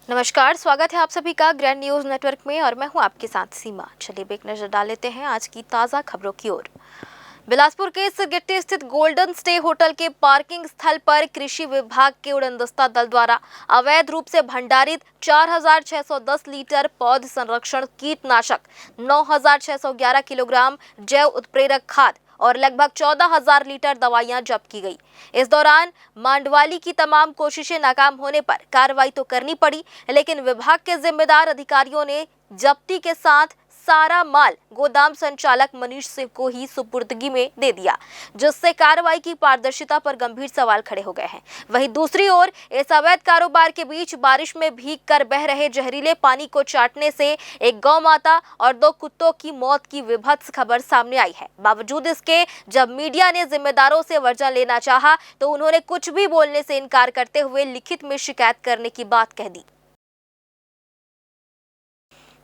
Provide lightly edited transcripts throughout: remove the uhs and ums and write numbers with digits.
नमस्कार, स्वागत है आप सभी का ग्रैंड न्यूज नेटवर्क में और मैं हूं आपके साथ सीमा। चलिए एक नजर डाल लेते हैं आज की ताजा खबरों की ओर। बिलासपुर के सिरगिट्टी स्थित गोल्डन स्टे होटल के पार्किंग स्थल पर कृषि विभाग के उड़नदस्ता दल द्वारा अवैध रूप से भंडारित 4,610 लीटर पौध संरक्षण कीटनाशक, 9,611 किलोग्राम जैव उत्प्रेरक खाद और लगभग 14,000 लीटर दवाइयां जब्त की गई। इस दौरान मांडवाली की तमाम कोशिशें नाकाम होने पर कार्रवाई तो करनी पड़ी, लेकिन विभाग के जिम्मेदार अधिकारियों ने जब्ती के साथ सारा माल गोदाम संचालक मनीष सिंह को ही सुपुर्दगी में दे दिया, जिससे कार्रवाई की पारदर्शिता पर गंभीर सवाल खड़े हो गए हैं। वहीं दूसरी ओर इस अवैध कारोबार के बीच बारिश में भीग कर बह रहे जहरीले पानी को चाटने से एक गौ माता और 2 कुत्तों की मौत की विभत्स खबर सामने आई है। बावजूद इसके जब मीडिया ने जिम्मेदारों से वर्जन लेना चाहा तो उन्होंने कुछ भी बोलने से इनकार करते हुए लिखित में शिकायत करने की बात कह दी।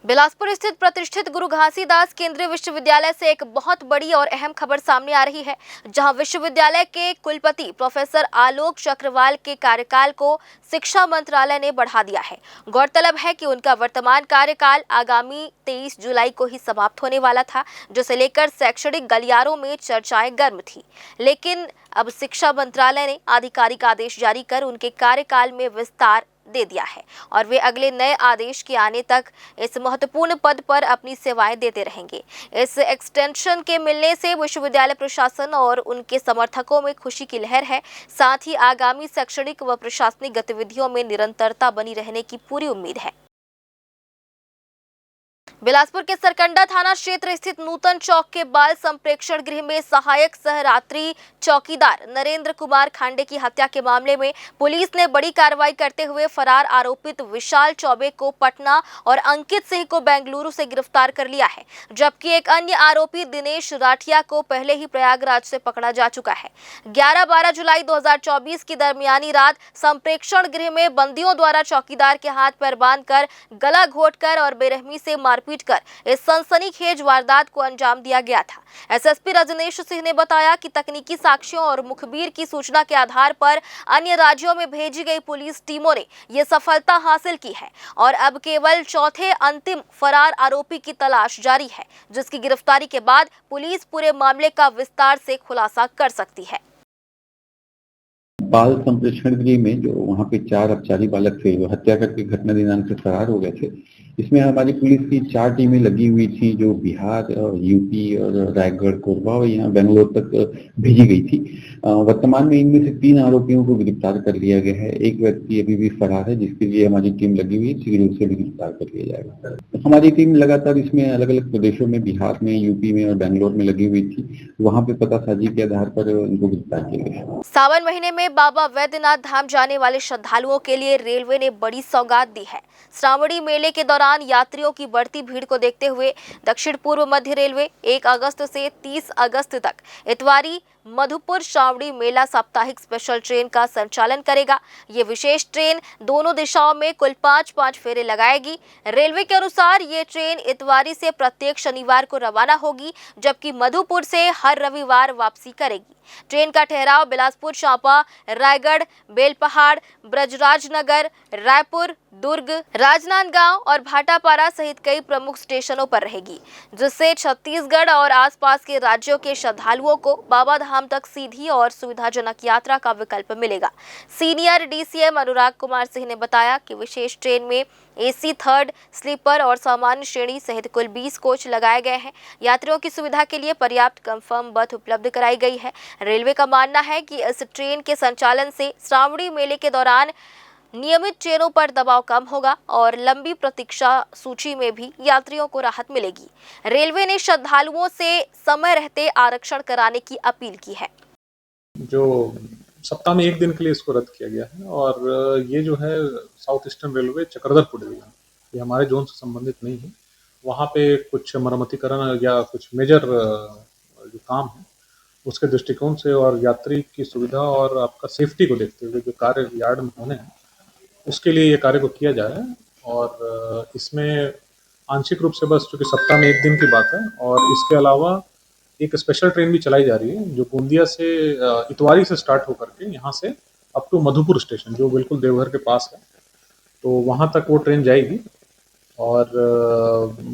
बिलासपुर स्थित प्रतिष्ठित गुरु घासीदास केंद्रीय विश्वविद्यालय से एक बहुत बड़ी और अहम खबर सामने आ रही है, जहां विश्वविद्यालय के कुलपति प्रोफेसर आलोक चक्रवाल के कार्यकाल को शिक्षा मंत्रालय ने बढ़ा दिया है। गौरतलब है कि उनका वर्तमान कार्यकाल आगामी 23 जुलाई को ही समाप्त होने वाला था, जिसे लेकर शैक्षणिक गलियारों में चर्चाएं गर्म थी। लेकिन अब शिक्षा मंत्रालय ने आधिकारिक आदेश जारी कर उनके कार्यकाल में विस्तार दे दिया है और वे अगले नए आदेश के आने तक इस महत्वपूर्ण पद पर अपनी सेवाएं देते रहेंगे। इस एक्सटेंशन के मिलने से विश्वविद्यालय प्रशासन और उनके समर्थकों में खुशी की लहर है। साथ ही आगामी शैक्षणिक व प्रशासनिक गतिविधियों में निरंतरता बनी रहने की पूरी उम्मीद है। बिलासपुर के सरकंडा थाना क्षेत्र स्थित नूतन चौक के बाल संप्रेक्षण गृह में सहायक सहरात्रि चौकीदार नरेंद्र कुमार खांडे की हत्या के मामले में पुलिस ने बड़ी कार्रवाई करते हुए फरार आरोपित विशाल चौबे को पटना और अंकित सिंह को बेंगलुरु से गिरफ्तार कर लिया है, जबकि एक अन्य आरोपी दिनेश राठिया को पहले ही प्रयागराज से पकड़ा जा चुका है। 11-12 जुलाई 2024 की दरमियानी रात संप्रेक्षण गृह में बंदियों द्वारा चौकीदार के हाथ पैर बांधकर गला घोंटकर और बेरहमी से मारपीट कर इस सनसनीखेज वारदात को अंजाम दिया गया था। एसएसपी रजनीश सिंह ने बताया कि तकनीकी साक्ष्यों और मुखबिर की सूचना के आधार पर अन्य राज्यों में भेजी गई पुलिस टीमों ने यह सफलता हासिल की है और अब केवल चौथे अंतिम फरार आरोपी की तलाश जारी है, जिसकी गिरफ्तारी के बाद पुलिस पूरे मामले का विस्तार से खुलासा कर सकती है। बाल संप्रेक्षण गृह में जो वहाँ पे 4 अपचारी बालक थे जो हत्या करके घटना दिनांक से फरार हो गए थे, इसमें हमारी पुलिस की 4 टीमें लगी हुई थी जो बिहार, यूपी और रायगढ़, कोरबा और यहाँ बेंगलोर तक भेजी गई थी। वर्तमान में इनमें से 3 आरोपियों को गिरफ्तार कर लिया गया है। एक व्यक्ति अभी भी फरार है, जिसके लिए हमारी टीम लगी हुई है, शीघ्र उसे भी गिरफ्तार कर लिया जाएगा। हमारी टीम लगातार इसमें अलग अलग प्रदेशों में, बिहार में, यूपी में और बेंगलोर में लगी हुई थी। वहाँ पे पतासाजी के आधार पर उनको गिरफ्तार किया गया। सावन महीने में बाबा वैद्यनाथ धाम जाने वाले श्रद्धालुओं के लिए रेलवे ने बड़ी सौगात दी है। श्रावणी मेले के दौरान यात्रियों की बढ़ती भीड़ को देखते हुए दक्षिण पूर्व मध्य रेलवे 1 अगस्त से 30 अगस्त तक इतवारी मधुपुर श्रावणी मेला साप्ताहिक स्पेशल ट्रेन का संचालन करेगा। ये विशेष ट्रेन दोनों दिशाओं में कुल 5-5 फेरे लगाएगी। रेलवे के अनुसार ये ट्रेन इतवारी से प्रत्येक शनिवार को रवाना होगी, जबकि मधुपुर से हर रविवार वापसी करेगी। ट्रेन का ठहराव बिलासपुर, चांपा, रायगढ़, बेलपहाड़, ब्रजराजनगर, रायपुर, दुर्ग, राजनांदगांव और भाटापारा सहित कई प्रमुख स्टेशनों पर रहेगी, जिससे छत्तीसगढ़ और आसपास के राज्यों के श्रद्धालुओं को बाबा धाम तक सीधी और सुविधाजनक यात्रा का विकल्प मिलेगा। सीनियर डीसीएम अनुराग कुमार सिंह ने बताया कि विशेष ट्रेन में एसी, थर्ड, स्लीपर और सामान्य श्रेणी सहित कुल 20 कोच लगाए गए हैं। यात्रियों की सुविधा के लिए पर्याप्त कंफर्म बर्थ उपलब्ध कराई गई है। रेलवे का मानना है कि इस ट्रेन के संचालन से श्रावणी मेले के दौरान नियमित ट्रेनों पर दबाव कम होगा और लंबी प्रतीक्षा सूची में भी यात्रियों को राहत मिलेगी। रेलवे ने श्रद्धालुओं से समय रहते आरक्षण कराने की अपील की है। जो सप्ताह में 1 दिन के लिए इसको रद्द किया गया है और ये जो है south eastern railway Chakradharpur division, ये हमारे जोन से संबंधित नहीं है। वहाँ पे कुछ मरम्मतीकरण या कुछ मेजर जो काम है उसके दृष्टिकोण से और यात्री की सुविधा और आपका सेफ्टी को देखते हुए जो कार्य यार्ड में होने हैं उसके लिए ये कार्य को किया जा रहा है। और इसमें आंशिक रूप से बस चूँकि सप्ताह में 1 दिन की बात है और इसके अलावा एक स्पेशल ट्रेन भी चलाई जा रही है जो गोंदिया से इतवारी से स्टार्ट होकर के यहाँ से अप टू मधुपुर स्टेशन, जो बिल्कुल देवघर के पास है, तो वहाँ तक वो ट्रेन जाएगी और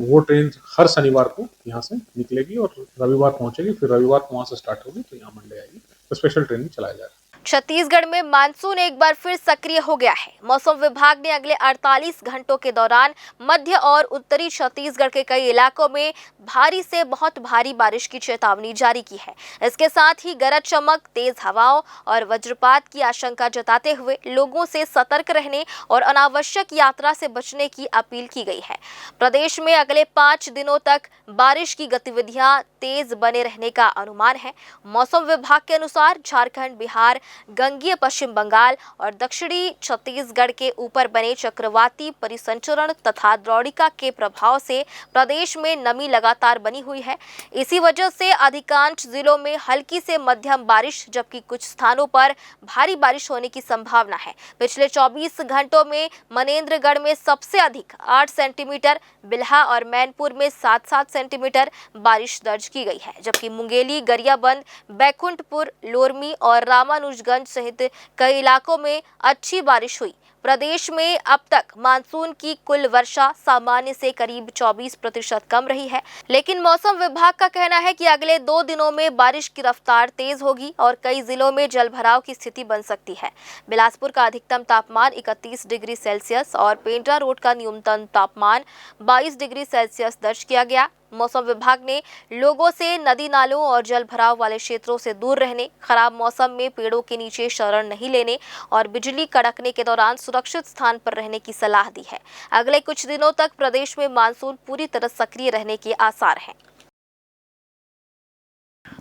वो ट्रेन हर शनिवार को यहाँ से निकलेगी और रविवार पहुंचेगी, फिर रविवार को वहाँ से स्टार्ट होगी तो यहाँ मंडे आएगी। तो स्पेशल ट्रेन भी चलाया जा रहा है। छत्तीसगढ़ में मानसून एक बार फिर सक्रिय हो गया है। मौसम विभाग ने अगले 48 घंटों के दौरान मध्य और उत्तरी छत्तीसगढ़ के कई इलाकों में भारी से बहुत भारी बारिश की चेतावनी जारी की है। इसके साथ ही गरज चमक, तेज हवाओं और वज्रपात की आशंका जताते हुए लोगों से सतर्क रहने और अनावश्यक यात्रा से बचने की अपील की गई है। प्रदेश में अगले 5 दिनों तक बारिश की गतिविधियां तेज बने रहने का अनुमान है। मौसम विभाग के अनुसार झारखंड, बिहार, गंगीय पश्चिम बंगाल और दक्षिणी छत्तीसगढ़ के ऊपर बने चक्रवाती परिसंचरण तथा द्रोणिका के प्रभाव से प्रदेश में नमी लगातार बनी हुई है। इसी वजह से अधिकांश जिलों में हल्की से मध्यम बारिश जबकि कुछ स्थानों पर भारी बारिश होने की संभावना है। पिछले 24 घंटों में मनेन्द्रगढ़ में सबसे अधिक 8 सेंटीमीटर, बिल्हा और मैनपुर में 7-7 सेंटीमीटर बारिश दर्ज की गई है, जबकि मुंगेली, गरियाबंद, बैकुंठपुर, लोरमी और रामानुजगंज सहित कई इलाकों में अच्छी बारिश हुई। प्रदेश में अब तक मानसून की कुल वर्षा सामान्य से करीब 24% कम रही है, लेकिन मौसम विभाग का कहना है कि अगले 2 दिनों में बारिश की रफ्तार तेज होगी और कई जिलों में जलभराव की स्थिति बन सकती है। बिलासपुर का अधिकतम तापमान 31 डिग्री सेल्सियस और पेंड्रा रोड का न्यूनतम तापमान 22 डिग्री सेल्सियस दर्ज किया गया। मौसम विभाग ने लोगों से नदी नालों और जल भराव वाले क्षेत्रों से दूर रहने, खराब मौसम में पेड़ों के नीचे शरण नहीं लेने और बिजली कड़कने के दौरान सुरक्षित स्थान पर रहने की सलाह दी है। अगले कुछ दिनों तक प्रदेश में मानसून पूरी तरह सक्रिय रहने के आसार हैं।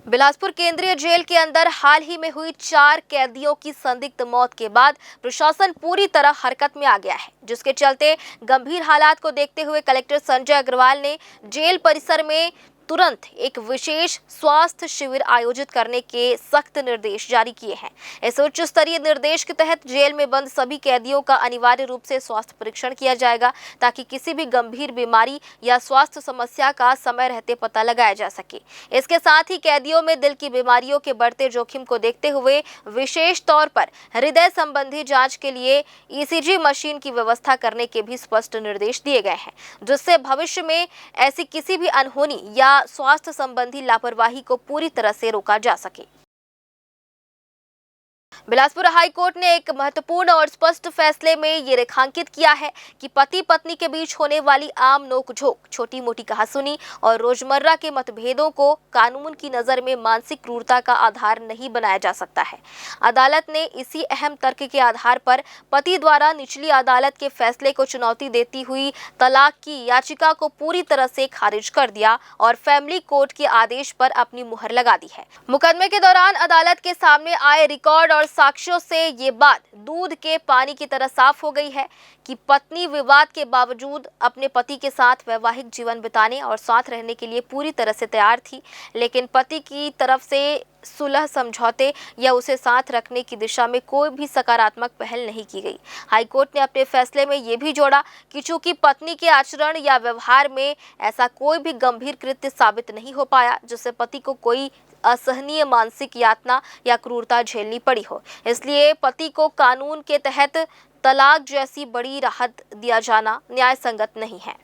बिलासपुर केंद्रीय जेल के अंदर हाल ही में हुई 4 कैदियों की संदिग्ध मौत के बाद प्रशासन पूरी तरह हरकत में आ गया है, जिसके चलते गंभीर हालात को देखते हुए कलेक्टर संजय अग्रवाल ने जेल परिसर में तुरंत एक विशेष स्वास्थ्य शिविर आयोजित करने के सख्त निर्देश जारी किए हैं। इस उच्च स्तरीय निर्देश के तहत जेल में बंद सभी कैदियों का अनिवार्य रूप से स्वास्थ्य परीक्षण किया जाएगा ताकि किसी भी गंभीर बीमारी या स्वास्थ्य समस्या का समय रहते पता लगाया जा सके। इसके साथ ही कैदियों में दिल की बीमारियों के बढ़ते जोखिम को देखते हुए विशेष तौर पर हृदय संबंधी जांच के लिए ईसीजी मशीन की व्यवस्था करने के भी स्पष्ट निर्देश दिए गए हैं, जिससे भविष्य में ऐसी किसी भी अनहोनी या स्वास्थ्य संबंधी लापरवाही को पूरी तरह से रोका जा सके। बिलासपुर हाई कोर्ट ने एक महत्वपूर्ण और स्पष्ट फैसले में ये रेखांकित किया है कि पति पत्नी के बीच होने वाली आम नोकझोंक, छोटी मोटी कहासुनी और रोजमर्रा के मतभेदों को कानून की नजर में मानसिक क्रूरता का आधार नहीं बनाया जा सकता है। अदालत ने इसी अहम तर्क के आधार पर पति द्वारा निचली अदालत के फैसले को चुनौती देती हुई तलाक की याचिका को पूरी तरह से खारिज कर दिया और फैमिली कोर्ट के आदेश पर अपनी मुहर लगा दी है। मुकदमे के दौरान अदालत के सामने आए रिकॉर्ड और साक्ष्यों से ये बात दूध के पानी की तरह साफ हो गई है कि पत्नी विवाद के बावजूद अपने पति के साथ वैवाहिक जीवन बिताने और साथ रहने के लिए पूरी तरह से तैयार थी, लेकिन पति की तरफ से सुलह, समझौते या उसे साथ रखने की दिशा में कोई भी सकारात्मक पहल नहीं की गई। हाईकोर्ट ने अपने फैसले में ये भी जोड़ा कि चूंकि पत्नी के आचरण या व्यवहार में ऐसा कोई भी गंभीर कृत्य साबित नहीं हो पाया जिससे पति को कोई असहनीय मानसिक यातना या क्रूरता झेलनी पड़ी हो, इसलिए पति को कानून के तहत तलाक जैसी बड़ी राहत दिया जाना न्याय संगत नहीं है।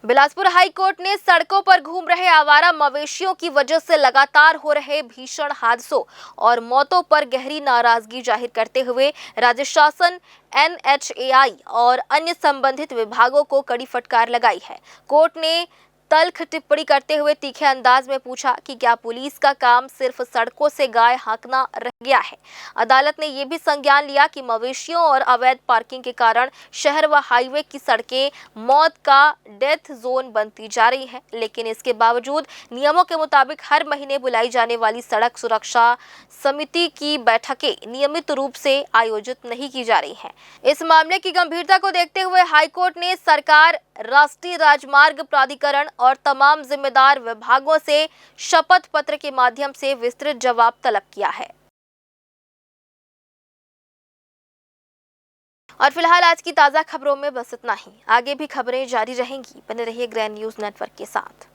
बिलासपुर हाई कोर्ट ने सड़कों पर घूम रहे आवारा मवेशियों की वजह से लगातार हो रहे भीषण हादसों और मौतों पर गहरी नाराजगी जाहिर करते हुए राज्य शासन, NHAI और अन्य संबंधित विभागों को कड़ी फटकार लगाई है। कोर्ट ने तल्ख टिप्पणी करते हुए तीखे अंदाज में पूछा कि क्या पुलिस का काम सिर्फ सड़कों से गाय हाँकना रह गया है। अदालत ने यह भी संज्ञान लिया कि मवेशियों और अवैध पार्किंग के कारण शहर व हाईवे की सड़कें मौत का डेथ जोन बनती जा रही हैं, लेकिन इसके बावजूद नियमों के मुताबिक हर महीने बुलाई जाने वाली सड़क सुरक्षा समिति की बैठकें नियमित रूप से आयोजित नहीं की जा रही हैं। इस मामले की गंभीरता को देखते हुए हाईकोर्ट ने सरकार, राष्ट्रीय राजमार्ग प्राधिकरण और तमाम जिम्मेदार विभागों से शपथ पत्र के माध्यम से विस्तृत जवाब तलब किया है। और फिलहाल आज की ताजा खबरों में बस इतना ही। आगे भी खबरें जारी रहेंगी। बने रहिए ग्रैंड न्यूज नेटवर्क के साथ।